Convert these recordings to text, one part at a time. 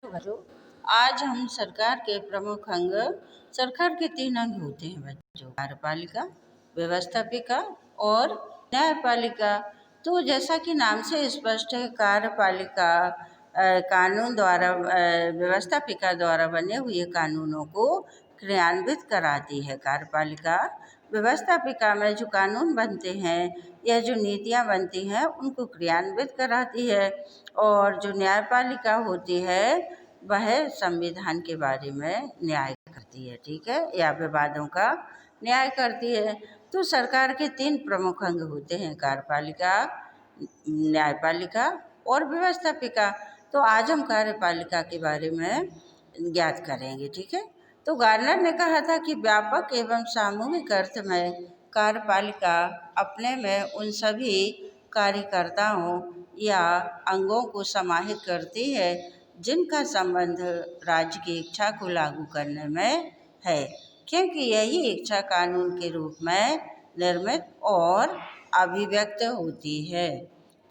बच्चों, आज हम सरकार के प्रमुख अंग सरकार के 3 अंग होते हैं बच्चों, कार्यपालिका, व्यवस्थापिका और न्यायपालिका। तो जैसा कि नाम से स्पष्ट है, कार्यपालिका कानून द्वारा व्यवस्थापिका द्वारा बने हुए कानूनों को क्रियान्वित कराती है। कार्यपालिका व्यवस्थापिका में जो कानून बनते हैं या जो नीतियाँ बनती हैं उनको क्रियान्वित कराती है, और जो न्यायपालिका होती है वह संविधान के बारे में न्याय करती है, ठीक है, या विवादों का न्याय करती है। तो सरकार के 3 प्रमुख अंग होते हैं, कार्यपालिका, न्यायपालिका और व्यवस्थापिका। तो आज हम कार्यपालिका के बारे में ज्ञात करेंगे, ठीक है। तो गार्नर ने कहा था कि व्यापक एवं सामूहिक अर्थ में कार्यपालिका अपने में उन सभी कार्यकर्ताओं या अंगों को समाहित करती है जिनका संबंध राज्य की इच्छा को लागू करने में है, क्योंकि यही इच्छा कानून के रूप में निर्मित और अभिव्यक्त होती है,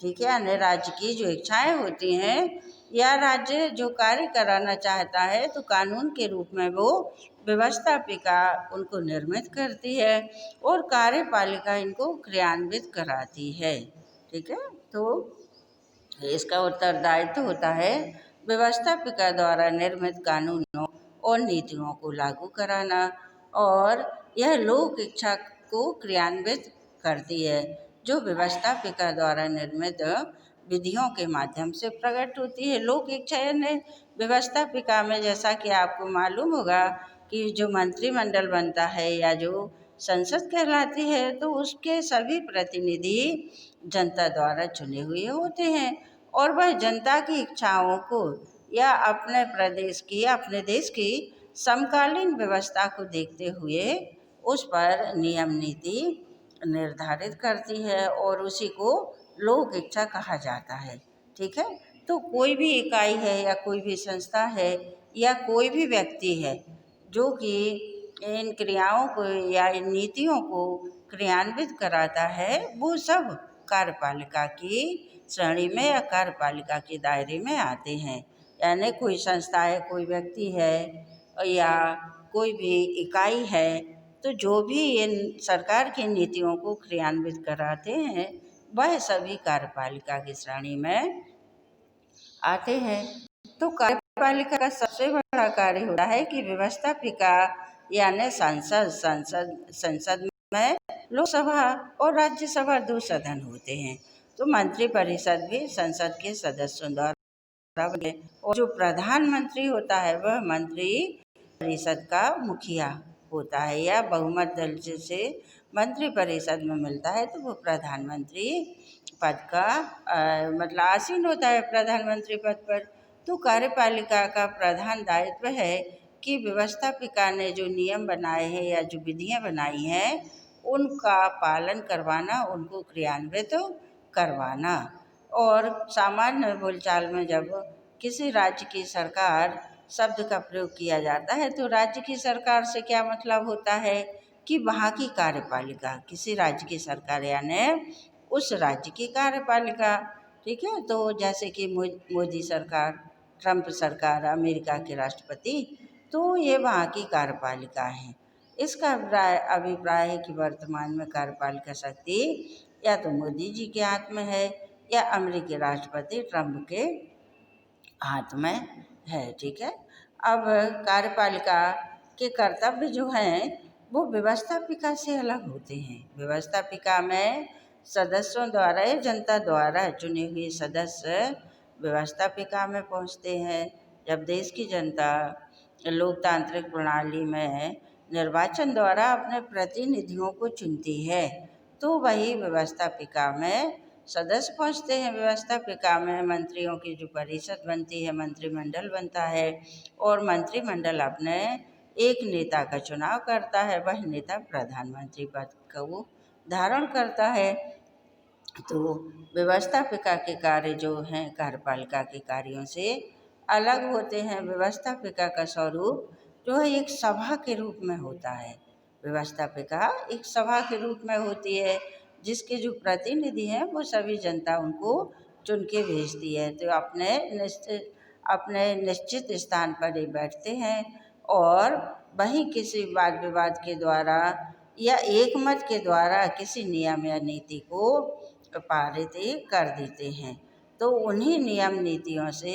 ठीक है। यानी राज्य की जो इच्छाएं होती हैं या राज्य जो कार्य कराना चाहता है तो कानून के रूप में वो व्यवस्थापिका उनको निर्मित करती है और कार्यपालिका इनको क्रियान्वित कराती है, ठीक है। तो इसका उत्तरदायित्व होता है व्यवस्थापिका द्वारा निर्मित कानूनों और नीतियों को लागू कराना, और यह लोक इच्छा को क्रियान्वित करती है जो व्यवस्थापिका द्वारा निर्मित विधियों के माध्यम से प्रकट होती है। लोक इच्छा यानी व्यवस्थापिका में, जैसा कि आपको मालूम होगा कि जो मंत्रिमंडल बनता है या जो संसद कहलाती है तो उसके सभी प्रतिनिधि जनता द्वारा चुने हुए होते हैं, और वह जनता की इच्छाओं को या अपने प्रदेश की, अपने देश की समकालीन व्यवस्था को देखते हुए उस पर नियम नीति निर्धारित करती है और उसी को लोक इच्छा कहा जाता है, ठीक है। तो कोई भी इकाई है या कोई भी संस्था है या कोई भी व्यक्ति है जो कि इन क्रियाओं को या इन नीतियों को क्रियान्वित कराता है, वो सब कार्यपालिका की श्रेणी में या कार्यपालिका के दायरे में आते हैं। यानी कोई संस्था है, कोई व्यक्ति है या कोई भी इकाई है, तो जो भी इन सरकार की नीतियों को क्रियान्वित कराते हैं वह सभी कार्यपालिका की श्रेणी में आते हैं। तो कार्यपालिका का सबसे बड़ा कार्य होता है कि व्यवस्थापिका यानी संसद में लोकसभा और राज्यसभा 2 सदन होते हैं। तो मंत्रिपरिषद भी संसद के सदस्यों द्वारा बने, और जो प्रधानमंत्री होता है वह मंत्री परिषद का मुखिया होता है, या बहुमत दल से मंत्रिपरिषद में मिलता है तो वो प्रधानमंत्री पद का मतलब आसीन होता है प्रधानमंत्री पद पर। तो कार्यपालिका का प्रधान दायित्व है कि व्यवस्थापिका ने जो नियम बनाए हैं या जो विधियां बनाई हैं उनका पालन करवाना, उनको क्रियान्वित करवाना। और सामान्य बोलचाल में जब किसी राज्य की सरकार शब्द का प्रयोग किया जाता है तो राज्य की सरकार से क्या मतलब होता है कि वहाँ की कार्यपालिका, किसी राज्य की सरकार यानी उस राज्य की कार्यपालिका, ठीक है। तो जैसे कि मोदी सरकार, ट्रंप सरकार, अमेरिका के राष्ट्रपति, तो ये वहाँ की कार्यपालिका है। इसका अभिप्राय है कि वर्तमान में कार्यपालिका शक्ति या तो मोदी जी के हाथ में है या अमेरिकी राष्ट्रपति ट्रंप के हाथ में है, ठीक है। अब कार्यपालिका के कर्तव्य जो हैं वो व्यवस्थापिका से अलग होते हैं। व्यवस्थापिका में सदस्यों द्वारा या जनता द्वारा चुने हुए सदस्य व्यवस्थापिका में पहुंचते हैं। जब देश की जनता लोकतांत्रिक प्रणाली में निर्वाचन द्वारा अपने प्रतिनिधियों को चुनती है तो वही व्यवस्थापिका में सदस्य पहुंचते हैं। व्यवस्थापिका में मंत्रियों की जो परिषद बनती है, मंत्रिमंडल बनता है, और मंत्रिमंडल अपने एक नेता का चुनाव करता है, वह नेता प्रधानमंत्री पद को धारण करता है। तो व्यवस्थापिका के कार्य जो हैं कार्यपालिका के कार्यों से अलग होते हैं। व्यवस्थापिका का स्वरूप जो है एक सभा के रूप में होता है। व्यवस्थापिका एक सभा के रूप में होती है जिसके जो प्रतिनिधि हैं वो सभी जनता उनको चुन के भेजती है। तो अपने निश्चित स्थान पर ही बैठते हैं और वहीं किसी वाद विवाद के द्वारा या एकमत के द्वारा किसी नियम या नीति को पारित कर देते हैं। तो उन्हीं नियम नीतियों से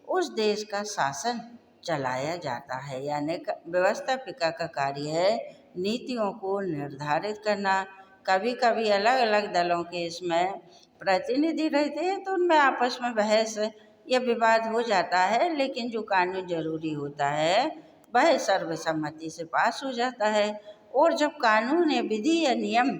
उस देश का शासन चलाया जाता है। यानी व्यवस्थापिका का कार्य है नीतियों को निर्धारित करना। कभी कभी अलग अलग दलों के इसमें प्रतिनिधि रहते हैं तो उनमें आपस में बहस या विवाद हो जाता है, लेकिन जो कानून जरूरी होता है वह सर्वसम्मति से पास हो जाता है। और जब कानून या विधि या नियम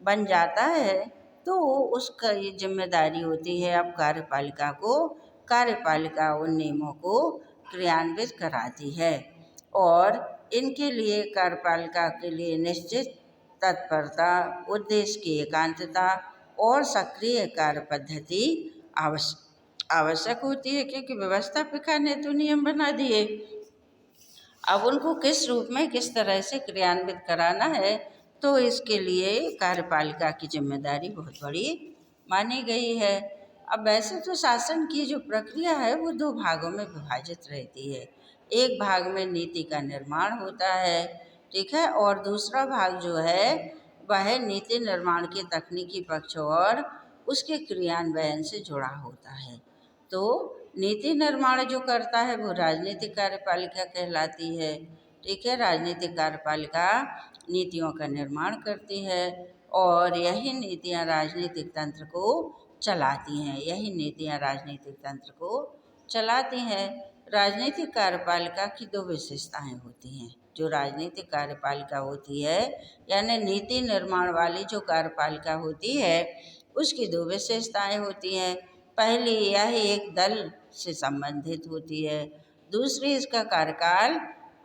बन जाता है तो उसका ये जिम्मेदारी होती है अब कार्यपालिका को। कार्यपालिका उन नियमों को क्रियान्वित कराती है और इनके लिए कार्यपालिका के लिए निश्चित तत्परता, उद्देश्य की एकांतता और सक्रिय कार्य पद्धति आवश्यक होती है, क्योंकि व्यवस्थापिका ने तो नियम बना दिए, अब उनको किस रूप में किस तरह से क्रियान्वित कराना है, तो इसके लिए कार्यपालिका की जिम्मेदारी बहुत बड़ी मानी गई है। अब वैसे तो शासन की जो प्रक्रिया है वो दो भागों में विभाजित रहती है। एक भाग में नीति का निर्माण होता है, ठीक है, और दूसरा भाग जो है वह नीति निर्माण के तकनीकी पक्ष और उसके क्रियान्वयन से जुड़ा होता है। तो नीति निर्माण जो करता है वो राजनीतिक कार्यपालिका कहलाती है, ठीक है। राजनीतिक कार्यपालिका नीतियों का निर्माण करती है और यही नीतियाँ राजनीतिक तंत्र को चलाती हैं, यही नीतियाँ राजनीतिक तंत्र को चलाती हैं। राजनीतिक कार्यपालिका की दो विशेषताएं होती हैं। जो राजनीतिक कार्यपालिका होती है यानी नीति निर्माण वाली जो कार्यपालिका होती है उसकी दो विशेषताएं होती हैं। पहली, यह एक दल से संबंधित होती है। दूसरी, इसका कार्यकाल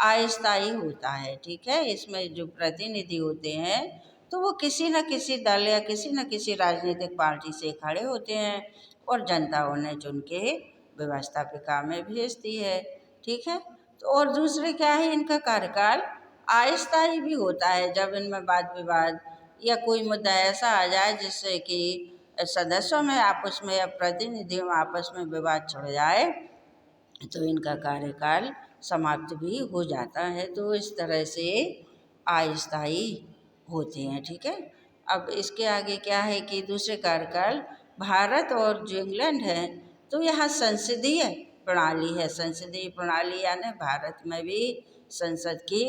अस्थायी होता है, ठीक है। इसमें जो प्रतिनिधि होते हैं तो वो किसी न किसी दल या किसी न किसी राजनीतिक पार्टी से खड़े होते हैं और जनता उन्हें चुन के व्यवस्थापिका में भेजती है, ठीक है। तो और दूसरे क्या है, इनका कार्यकाल अस्थायी भी होता है। जब इनमें वाद विवाद या कोई मुद्दा ऐसा आ जाए जिससे कि सदस्यों में आपस में या प्रतिनिधियों में आपस में विवाद छिड़ जाए तो इनका कार्यकाल समाप्त भी हो जाता है। तो इस तरह से अस्थायी होते हैं, ठीक है। अब इसके आगे क्या है कि दूसरे कार्यकाल, भारत और जो इंग्लैंड है तो यहाँ संसदीय प्रणाली है। संसदीय प्रणाली यानी भारत में भी संसद की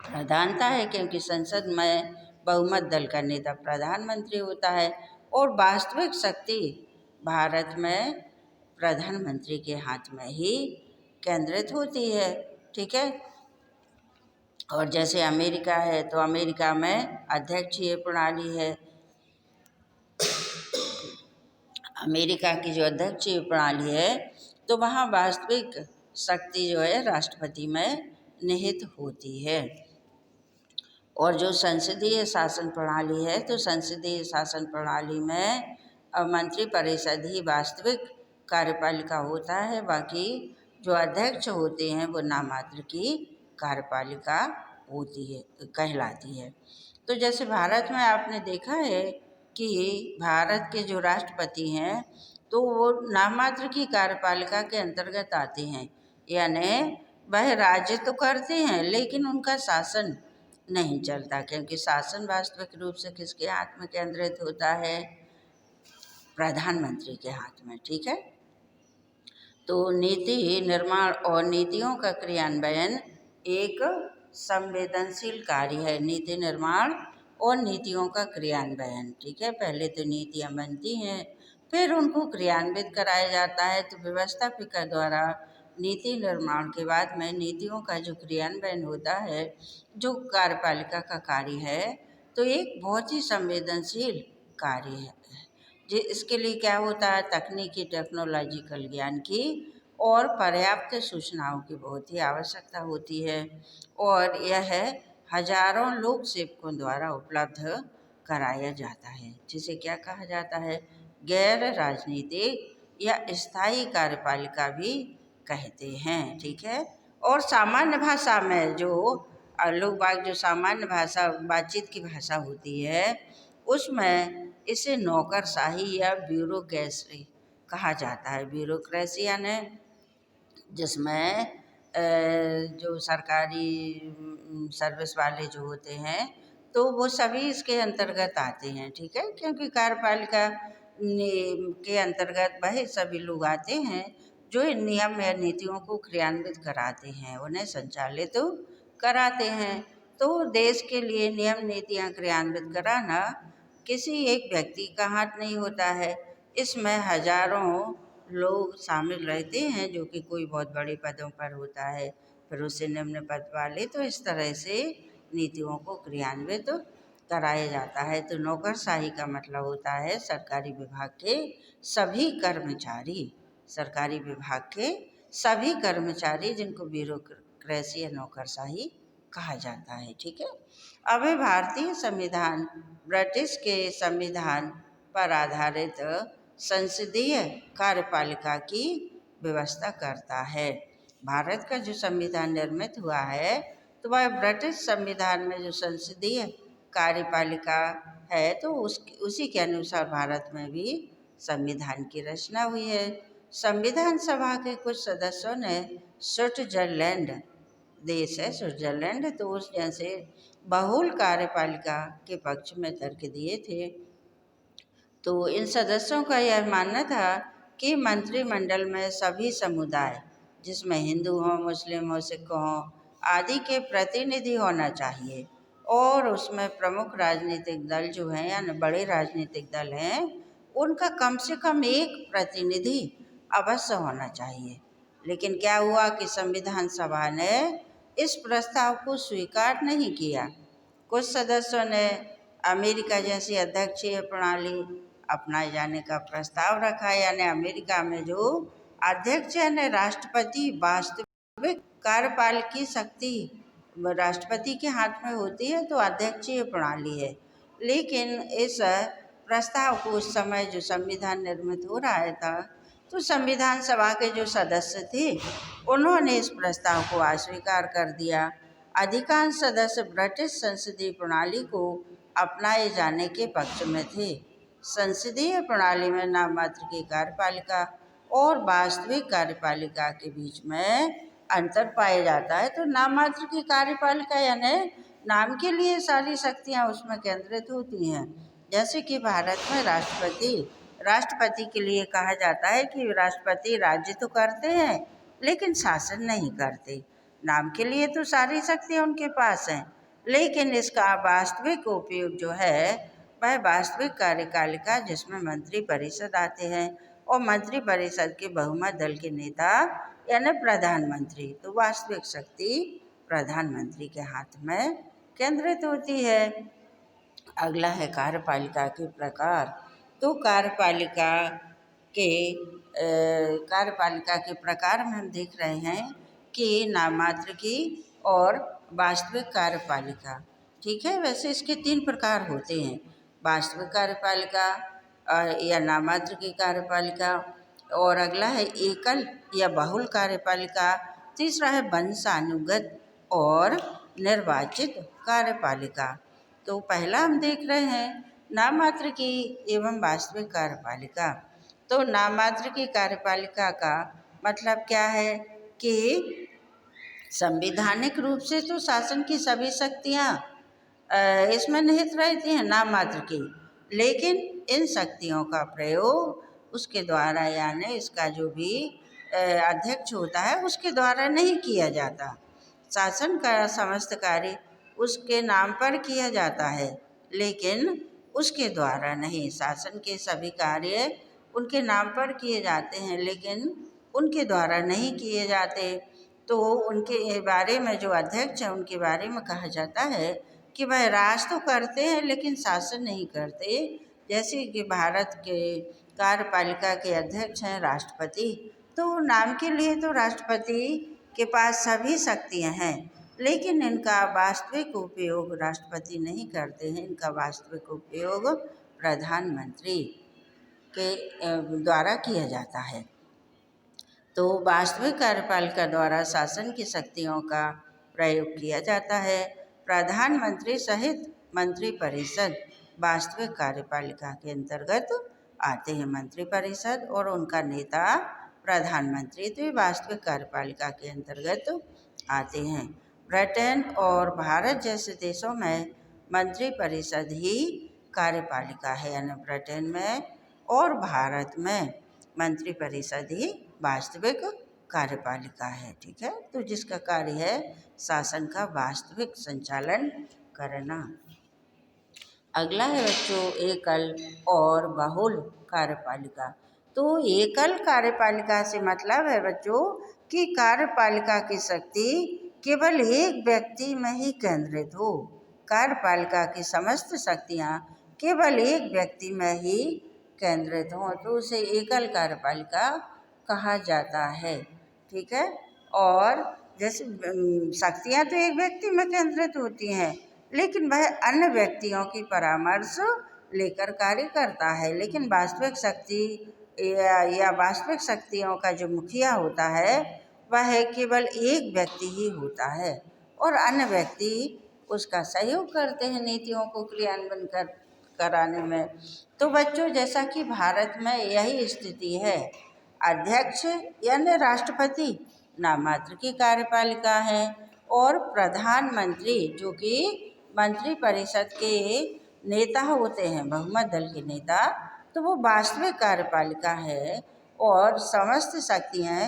प्रधानता है, क्योंकि संसद में बहुमत दल का नेता प्रधानमंत्री होता है और वास्तविक शक्ति भारत में प्रधानमंत्री के हाथ में ही केंद्रित होती है, ठीक है। और जैसे अमेरिका है तो अमेरिका में अध्यक्षीय प्रणाली है। अमेरिका की जो अध्यक्षीय प्रणाली है तो वहाँ वास्तविक शक्ति जो है राष्ट्रपति में निहित होती है। और जो संसदीय शासन प्रणाली है तो संसदीय शासन प्रणाली में मंत्री परिषद ही वास्तविक कार्यपालिका होता है, बाकी जो अध्यक्ष होते हैं वो नामात्र की कार्यपालिका होती है, कहलाती है। तो जैसे भारत में आपने देखा है कि भारत के जो राष्ट्रपति हैं तो वो नाममात्र की कार्यपालिका के अंतर्गत आते हैं, यानी वह राज्य तो करते हैं लेकिन उनका शासन नहीं चलता, क्योंकि शासन वास्तविक रूप से किसके हाथ में केंद्रित होता है, प्रधानमंत्री के हाथ में, ठीक है। तो नीति निर्माण और नीतियों का क्रियान्वयन एक संवेदनशील कार्य है। नीति निर्माण और नीतियों का क्रियान्वयन, ठीक है। पहले तो नीतियाँ बनती हैं फिर उनको क्रियान्वित कराया जाता है। तो व्यवस्थापिका द्वारा नीति निर्माण के बाद में नीतियों का जो क्रियान्वयन होता है, जो कार्यपालिका का कार्य है, तो एक बहुत ही संवेदनशील कार्य है। इसके लिए क्या होता है, तकनीकी टेक्नोलॉजिकल ज्ञान की और पर्याप्त सूचनाओं की बहुत ही आवश्यकता होती है और यह हजारों लोक सेवकों द्वारा उपलब्ध कराया जाता है, जिसे क्या कहा जाता है, गैर राजनीतिक या स्थायी कार्यपालिका भी कहते हैं, ठीक है। और सामान्य भाषा में जो लोग बाग जो सामान्य भाषा बातचीत की भाषा होती है उसमें इसे नौकरशाही या ब्यूरोक्रेसी कहा जाता है। ब्यूरोक्रेसी यानी जिसमें जो सरकारी सर्विस वाले जो होते हैं तो वो सभी इसके अंतर्गत आते हैं, ठीक है, क्योंकि कार्यपालिका के अंतर्गत वही सभी लोग आते हैं जो इन नियम या नीतियों को क्रियान्वित कराते हैं, उन्हें संचालित कराते हैं। तो देश के लिए नियम नीतियाँ क्रियान्वित कराना किसी एक व्यक्ति का हाथ नहीं होता है, इसमें हजारों लोग शामिल रहते हैं जो कि कोई बहुत बड़े पदों पर होता है, फिर उससे निम्न पद वाले, तो इस तरह से नीतियों को क्रियान्वित कराया जाता है। तो नौकरशाही का मतलब होता है सरकारी विभाग के सभी कर्मचारी, सरकारी विभाग के सभी कर्मचारी जिनको ब्यूरोक्रेसी या नौकरशाही कहा जाता है, ठीक है। अभी भारतीय संविधान ब्रिटिश के संविधान पर आधारित संसदीय कार्यपालिका की व्यवस्था करता है। भारत का जो संविधान निर्मित हुआ है तो वह ब्रिटिश संविधान में जो संसदीय कार्यपालिका है तो उसी के अनुसार भारत में भी संविधान की रचना हुई है। संविधान सभा के कुछ सदस्यों ने स्विट्जरलैंड, देश है स्विट्जरलैंड, तो उस जैसे बहुल कार्यपालिका के पक्ष में तर्क दिए थे। तो इन सदस्यों का यह मानना था कि मंत्रिमंडल में सभी समुदाय, जिसमें हिंदू हों, मुस्लिम हों, सिख हों आदि के प्रतिनिधि होना चाहिए, और उसमें प्रमुख राजनीतिक दल जो हैं यानी बड़े राजनीतिक दल हैं उनका कम से कम एक प्रतिनिधि अवश्य होना चाहिए। लेकिन क्या हुआ कि संविधान सभा ने इस प्रस्ताव को स्वीकार नहीं किया। कुछ सदस्यों ने अमेरिका जैसी अध्यक्षीय प्रणाली अपनाए जाने का प्रस्ताव रखा, यानी अमेरिका में जो अध्यक्ष यानी राष्ट्रपति वास्तविक कार्यपालिकी शक्ति राष्ट्रपति के हाथ में होती है, तो अध्यक्षीय प्रणाली है। लेकिन इस प्रस्ताव को उस समय जो संविधान निर्मित हो रहा था तो संविधान सभा के जो सदस्य थे उन्होंने इस प्रस्ताव को अस्वीकार कर दिया। अधिकांश सदस्य ब्रिटिश संसदीय प्रणाली को अपनाए जाने के पक्ष में थे। संसदीय प्रणाली में नाम मात्र की कार्यपालिका और वास्तविक कार्यपालिका के बीच में अंतर पाया जाता है। तो नाम मात्र की कार्यपालिका यानी नाम के लिए सारी शक्तियाँ उसमें केंद्रित होती हैं। जैसे कि भारत में राष्ट्रपति के लिए कहा जाता है कि राष्ट्रपति राज्य तो करते हैं लेकिन शासन नहीं करते। नाम के लिए तो सारी शक्तियाँ उनके पास हैं, लेकिन इसका वास्तविक उपयोग जो है वह वास्तविक कार्यपालिका जिसमें मंत्री परिषद आते हैं और मंत्री परिषद के बहुमत दल के नेता यानी प्रधानमंत्री, तो वास्तविक शक्ति प्रधानमंत्री के हाथ में केंद्रित होती है। अगला है कार्यपालिका के प्रकार। तो कार्यपालिका के प्रकार में हम देख रहे हैं कि नाममात्र की और वास्तविक कार्यपालिका, ठीक है। वैसे इसके 3 प्रकार होते हैं, वास्तविक कार्यपालिका या नाममात्र की कार्यपालिका, और अगला है एकल या बहुल कार्यपालिका, तीसरा है वंशानुगत और निर्वाचित कार्यपालिका। तो पहला हम देख रहे हैं नाममात्र की एवं वास्तविक कार्यपालिका। तो नाममात्र की कार्यपालिका का मतलब क्या है कि संवैधानिक रूप से तो शासन की सभी शक्तियाँ इसमें निहित रहती हैं नाम मात्र की, लेकिन इन शक्तियों का प्रयोग उसके द्वारा यानी इसका जो भी अध्यक्ष होता है उसके द्वारा नहीं किया जाता। शासन का समस्त कार्य उसके नाम पर किया जाता है लेकिन उसके द्वारा नहीं। शासन के सभी कार्य उनके नाम पर किए जाते हैं लेकिन उनके द्वारा नहीं किए जाते। तो उनके बारे में जो अध्यक्ष हैं उनके बारे में कहा जाता है कि वह राज तो करते हैं लेकिन शासन नहीं करते। जैसे कि भारत के कार्यपालिका के अध्यक्ष हैं राष्ट्रपति, तो नाम के लिए तो राष्ट्रपति के पास सभी शक्तियां हैं लेकिन इनका वास्तविक उपयोग राष्ट्रपति नहीं करते हैं, इनका वास्तविक उपयोग प्रधानमंत्री के द्वारा किया जाता है। तो वास्तविक कार्यपालिका द्वारा शासन की शक्तियों का प्रयोग किया जाता है। प्रधानमंत्री सहित मंत्रिपरिषद वास्तविक कार्यपालिका के अंतर्गत आते हैं। मंत्रिपरिषद और उनका नेता प्रधानमंत्री, तो ये वास्तविक कार्यपालिका के अंतर्गत आते हैं। ब्रिटेन और भारत जैसे देशों में मंत्रिपरिषद ही कार्यपालिका है, यानी ब्रिटेन में और भारत में मंत्रिपरिषद ही वास्तविक कार्यपालिका है। ठीक है, तो जिसका कार्य है शासन का वास्तविक संचालन करना। अगला है बच्चों एकल और बहुल कार्यपालिका। तो एकल कार्यपालिका से मतलब है बच्चों कि कार्यपालिका की शक्ति केवल एक व्यक्ति में ही केंद्रित हो। कार्यपालिका की समस्त शक्तियाँ केवल एक व्यक्ति में ही केंद्रित हों, तो उसे एकल कार्यपालिका कहा जाता है। ठीक है, और जैसे शक्तियाँ तो एक व्यक्ति में केंद्रित होती हैं, लेकिन वह अन्य व्यक्तियों की परामर्श लेकर कार्य करता है। लेकिन वास्तविक शक्ति या वास्तविक शक्तियों का जो मुखिया होता है वह केवल एक व्यक्ति ही होता है और अन्य व्यक्ति उसका सहयोग करते हैं नीतियों को क्रियान्वयन कराने में। तो बच्चों जैसा कि भारत में यही स्थिति है, अध्यक्ष यानी राष्ट्रपति नाममात्र की कार्यपालिका है और प्रधानमंत्री जो कि मंत्रिपरिषद के नेता होते हैं, बहुमत दल के नेता, तो वो वास्तविक कार्यपालिका है और समस्त शक्तियाँ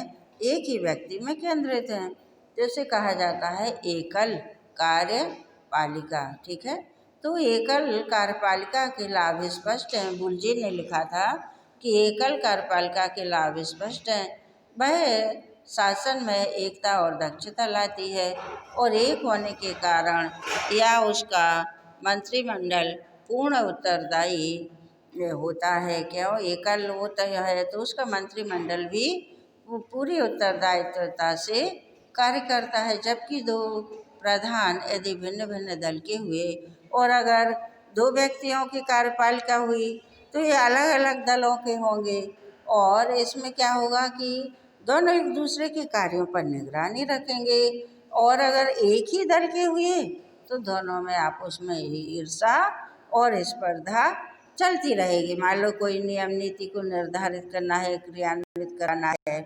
एक ही व्यक्ति में केंद्रित हैं, जैसे कहा जाता है एकल कार्यपालिका। ठीक है, तो एकल कार्यपालिका के लाभ स्पष्ट हैं। बुलजी ने लिखा था कि एकल कार्यपालिका के लाभ स्पष्ट हैं। वह शासन में एकता और दक्षता लाती है और एक होने के कारण या उसका मंत्रिमंडल पूर्ण उत्तरदायी होता है। क्यों एकल होता है तो उसका मंत्रिमंडल भी पूरी उत्तरदायित्वता से कार्य करता है, जबकि दो प्रधान यदि भिन्न भिन्न दल के हुए और अगर दो व्यक्तियों की कार्यपालिका हुई तो ये अलग अलग दलों के होंगे और इसमें क्या होगा कि दोनों एक दूसरे के कार्यों पर निगरानी रखेंगे और अगर एक ही दल के हुए तो दोनों में आपस में ईर्ष्या और स्पर्धा चलती रहेगी। मान लो कोई नियम नीति को निर्धारित करना है, क्रियान्वित करना है,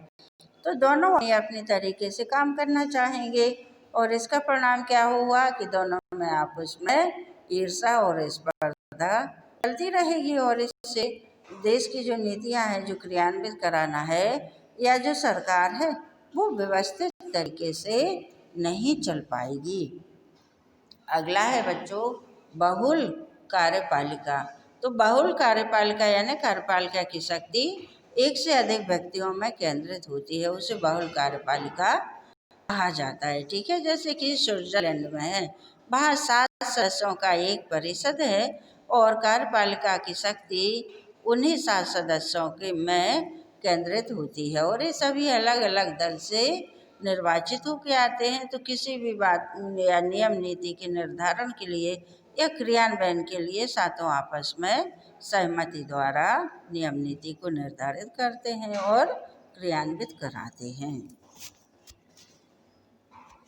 तो दोनों अपनी तरीके से काम करना चाहेंगे और इसका परिणाम क्या हुआ कि दोनों में आपस में ईर्ष्या और स्पर्धा चलती रहेगी और इससे देश की जो नीतियां हैं जो क्रियान्वित कराना है या जो सरकार है वो व्यवस्थित तरीके से नहीं चल पाएगी। अगला है बच्चों बहुल कार्यपालिका। तो बहुल कार्यपालिका यानी कार्यपालिका की शक्ति एक से अधिक व्यक्तियों में केंद्रित होती है, उसे बहुल कार्यपालिका कहा जाता है। ठीक है, जैसे कि स्विट्जरलैंड में है, वहाँ 7 सदस्यों का एक परिषद है और कार्यपालिका की शक्ति उन्हीं 7 सदस्यों के में केंद्रित होती है और ये सभी अलग अलग दल से निर्वाचित होकर आते हैं। तो किसी भी बात या नियम नीति के निर्धारण के लिए या क्रियान्वयन के लिए सातों आपस में सहमति द्वारा नियम नीति को निर्धारित करते हैं और क्रियान्वित कराते हैं।